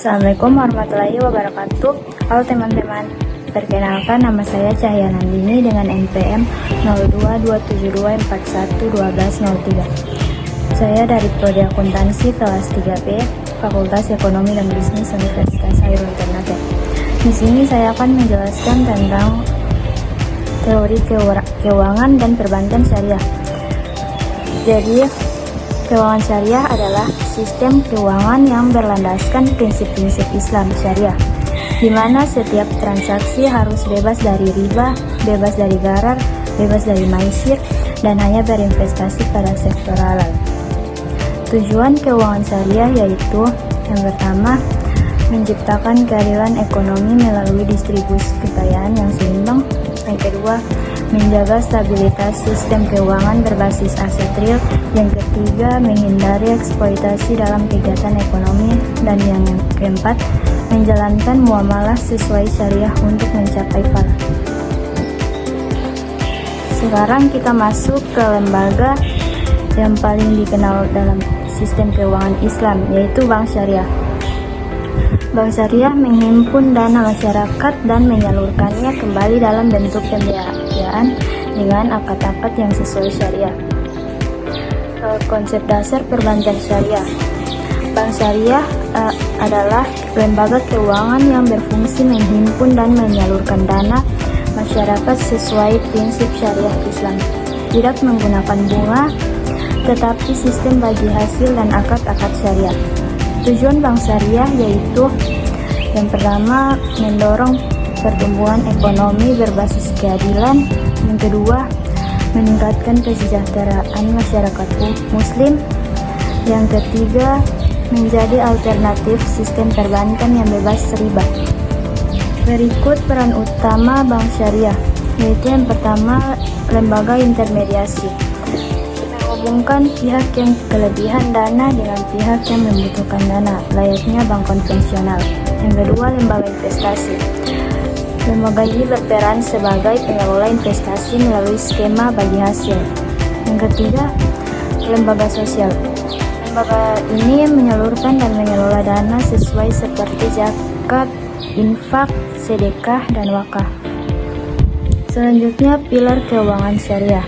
Assalamualaikum warahmatullahi wabarakatuh. Halo teman-teman, perkenalkan nama saya Cahya Nandini dengan NPM 022724111203. Saya dari Prodi Akuntansi kelas 3B, Fakultas Ekonomi dan Bisnis Universitas Hairul Ternate. Di sini saya akan menjelaskan tentang teori keuangan dan perbankan syariah. Jadi, keuangan syariah adalah sistem keuangan yang berlandaskan prinsip-prinsip Islam syariah, di mana setiap transaksi harus bebas dari riba, bebas dari gharar, bebas dari maisir, dan hanya berinvestasi pada sektor halal. Tujuan keuangan syariah yaitu yang pertama, menciptakan keadilan ekonomi melalui distribusi kekayaan yang seimbang. Yang kedua, menjaga stabilitas sistem keuangan berbasis aset real. Yang ketiga, menghindari eksploitasi dalam kegiatan ekonomi. Dan yang keempat, menjalankan muamalah sesuai syariah untuk mencapai falah. Sekarang kita masuk ke lembaga yang paling dikenal dalam sistem keuangan Islam, yaitu Bank Syariah. Bank Syariah menghimpun dana masyarakat dan menyalurkannya kembali dalam bentuk pembiayaan dengan akad-akad yang sesuai syariah. Konsep dasar perbankan syariah. Bank Syariah adalah lembaga keuangan yang berfungsi menghimpun dan menyalurkan dana masyarakat sesuai prinsip syariah Islam. Tidak menggunakan bunga, tetapi sistem bagi hasil dan akad-akad syariah. Tujuan Bank Syariah yaitu yang pertama, mendorong pertumbuhan ekonomi berbasis keadilan. Yang kedua, meningkatkan kesejahteraan masyarakat muslim. Yang ketiga, menjadi alternatif sistem perbankan yang bebas riba. Berikut peran utama Bank Syariah, yaitu yang pertama, lembaga intermediasi, menghubungkan pihak yang kelebihan dana dengan pihak yang membutuhkan dana, layaknya bank konvensional. Yang kedua, lembaga investasi. Lembaga ini berperan sebagai pengelola investasi melalui skema bagi hasil. Yang ketiga, lembaga sosial. Lembaga ini menyalurkan dan mengelola dana sesuai seperti zakat, infak, sedekah, dan wakaf. Selanjutnya, pilar keuangan syariah.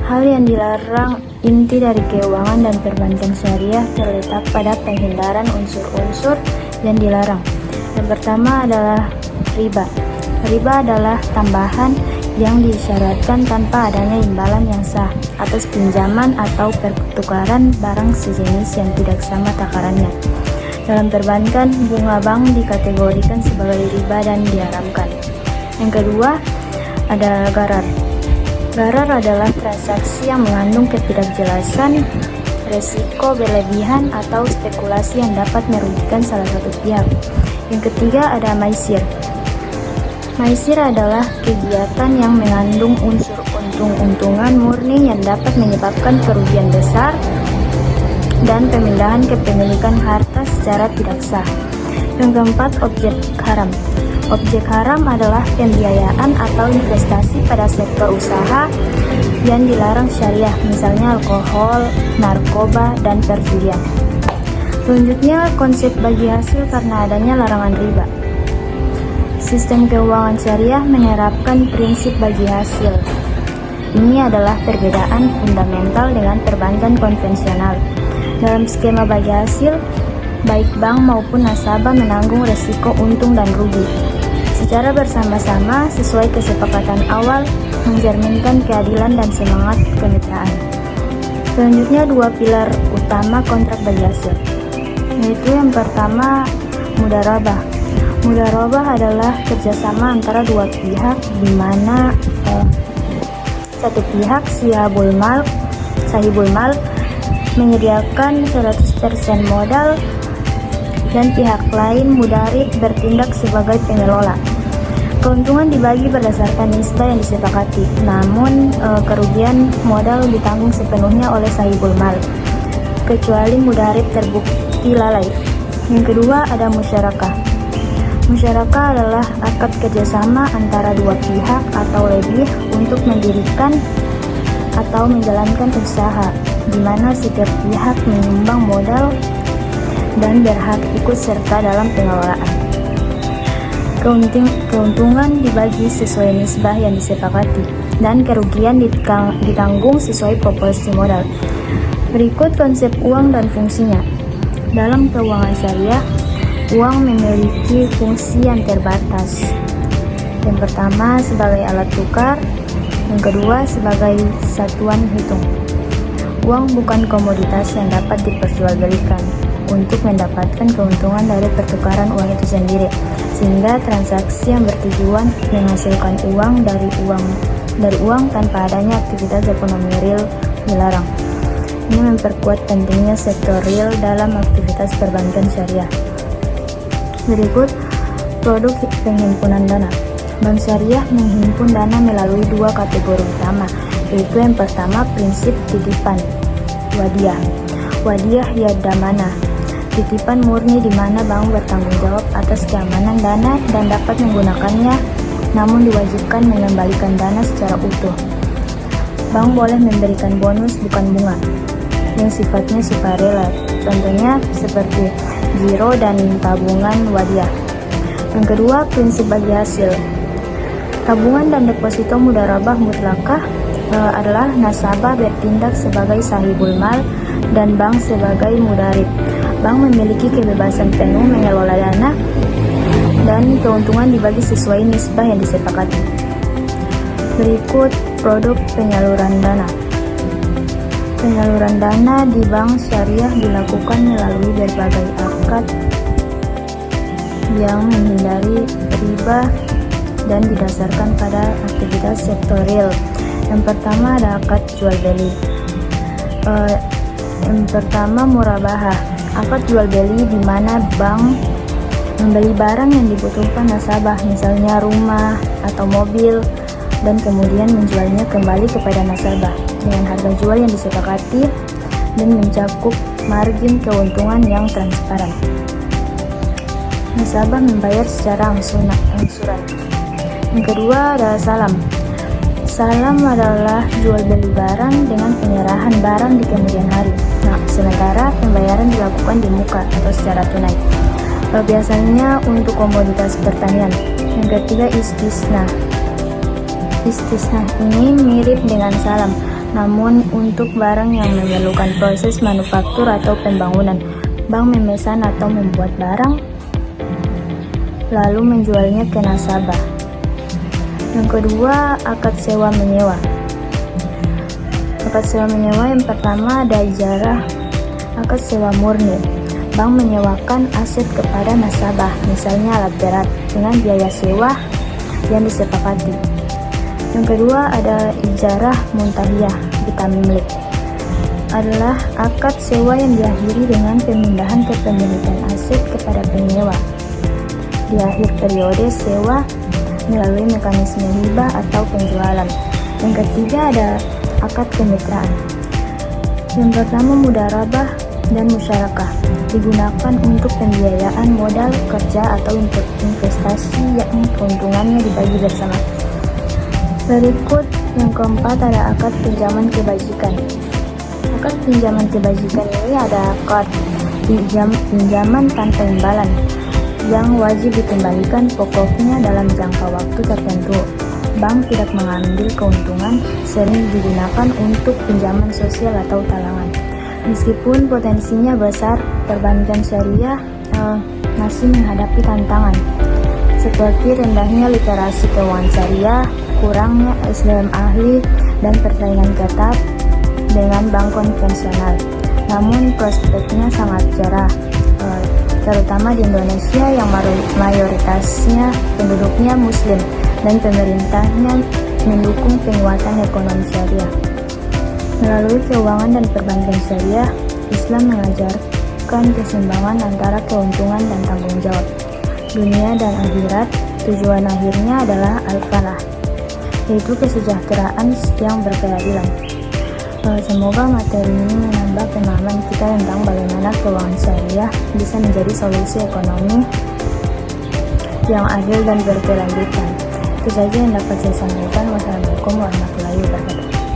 Hal yang dilarang. Inti dari keuangan dan perbankan syariah terletak pada penghindaran unsur-unsur yang dilarang. Yang pertama adalah riba. Riba adalah tambahan yang disyaratkan tanpa adanya imbalan yang sah atas pinjaman atau pertukaran barang sejenis yang tidak sama takarannya. Dalam perbankan, bunga bank dikategorikan sebagai riba dan diharamkan. Yang kedua, ada gharar. Gharar adalah transaksi yang mengandung ketidakjelasan, resiko berlebihan, atau spekulasi yang dapat merugikan salah satu pihak. Yang ketiga ada maisir. Maisir adalah kegiatan yang mengandung unsur untung-untungan murni yang dapat menyebabkan kerugian besar dan pemindahan kepemilikan harta secara tidak sah. Yang keempat, objek haram. Objek haram adalah pembiayaan atau investasi pada sektor usaha yang dilarang syariah, misalnya alkohol, narkoba, dan perjudian. Selanjutnya, konsep bagi hasil karena adanya larangan riba. Sistem keuangan syariah menerapkan prinsip bagi hasil. Ini adalah perbedaan fundamental dengan perbankan konvensional. Dalam skema bagi hasil, baik bank maupun nasabah menanggung resiko untung dan rugi secara bersama-sama sesuai kesepakatan awal, mencerminkan keadilan dan semangat kemitraan. Selanjutnya, dua pilar utama kontrak bagi hasil, yaitu yang pertama, mudharabah. Mudharabah adalah kerjasama antara dua pihak di mana satu pihak sahibul mal menyediakan 100% modal dan pihak lain mudharib bertindak sebagai pengelola. Keuntungan dibagi berdasarkan nisbah yang disepakati, namun kerugian modal ditanggung sepenuhnya oleh sahibul mal, kecuali mudharib terbukti lalai. Yang kedua ada musyarakah. Musyarakah adalah akad kerjasama antara dua pihak atau lebih untuk mendirikan atau menjalankan usaha, di mana setiap pihak menyumbang modal dan berhak ikut serta dalam pengelolaan. Keuntungan dibagi sesuai nisbah yang disepakati, dan kerugian ditanggung sesuai proporsi modal. Berikut konsep uang dan fungsinya. Dalam keuangan syariah, uang memiliki fungsi yang terbatas. Yang pertama sebagai alat tukar, yang kedua sebagai satuan hitung. Uang bukan komoditas yang dapat diperjualbelikan untuk mendapatkan keuntungan dari pertukaran uang itu sendiri, sehingga transaksi yang bertujuan menghasilkan uang dari uang tanpa adanya aktivitas ekonomi real dilarang. Ini memperkuat pentingnya sektor real dalam aktivitas perbankan syariah. Berikut produk penghimpunan dana. Bank syariah menghimpun dana melalui dua kategori utama, yaitu yang pertama prinsip titipan, wadiah. Wadiah yadamana, titipan murni di mana bank bertanggung jawab atas keamanan dana dan dapat menggunakannya, namun diwajibkan mengembalikan dana secara utuh. Bank boleh memberikan bonus bukan bunga yang sifatnya sukarela, contohnya seperti giro dan tabungan wadiah. Yang kedua, prinsip bagi hasil. Tabungan dan deposito mudharabah mutlakah adalah nasabah bertindak sebagai sahibul mal dan bank sebagai mudarib. Bank memiliki kebebasan penuh mengelola dana dan keuntungan dibagi sesuai nisbah yang disepakati. Berikut produk penyaluran dana. Penyaluran dana di bank syariah dilakukan melalui berbagai akad yang menghindari riba dan didasarkan pada aktivitas sektor real. Yang pertama ada akad jual beli. Yang pertama murabahah, akad jual beli di mana bank membeli barang yang dibutuhkan nasabah, misalnya rumah atau mobil, dan kemudian menjualnya kembali kepada nasabah dengan harga jual yang disepakati dan mencakup margin keuntungan yang transparan. Nasabah membayar secara angsuran. Yang kedua adalah salam. Salam adalah jual beli barang dengan penyerahan barang di kemudian hari. Sementara pembayaran dilakukan di muka atau secara tunai. Biasanya untuk komoditas pertanian. Yang ketiga istisna. Istisna ini mirip dengan salam, namun untuk barang yang memerlukan proses manufaktur atau pembangunan. Bank memesan atau membuat barang, lalu menjualnya ke nasabah. Yang kedua, akad sewa menyewa. Akad sewa menyewa yang pertama ada ijarah, akad sewa murni. Bank menyewakan aset kepada nasabah, misalnya alat berat, dengan biaya sewa yang disepakati. Yang kedua ada ijarah muntahiyah, bitamlik. Adalah akad sewa yang diakhiri dengan pemindahan kepemilikan aset kepada penyewa di akhir periode sewa melalui mekanisme hibah atau penjualan. Yang ketiga ada akad kemitraan. Yang pertama mudharabah dan musyarakah, digunakan untuk pembiayaan modal kerja atau untuk investasi yang keuntungannya dibagi bersama. Berikut yang keempat ada akad pinjaman kebajikan. Akad pinjaman kebajikan ini ada akad pinjaman tanpa imbalan yang wajib dikembalikan pokoknya dalam jangka waktu tertentu. Bank tidak mengambil keuntungan, sering digunakan untuk pinjaman sosial atau talangan. Meskipun potensinya besar, perbankan syariah masih menghadapi tantangan seperti rendahnya literasi keuangan syariah, kurangnya SDM ahli, dan persaingan ketat dengan bank konvensional. Namun prospeknya sangat cerah, terutama di Indonesia yang mayoritasnya penduduknya muslim dan pemerintahnya mendukung penguatan ekonomi syariah. Melalui keuangan dan perbankan syariah, Islam mengajarkan keseimbangan antara keuntungan dan tanggung jawab dunia dan akhirat. Tujuan akhirnya adalah al-falah, yaitu kesejahteraan yang berkeadilan. Semoga materi ini menambah pemahaman kita tentang bagaimana keuangan syariah bisa menjadi solusi ekonomi yang adil dan berkelanjutan. Itu saja yang dapat saya sampaikan. Wassalamualaikum warahmatullahi wabarakatuh.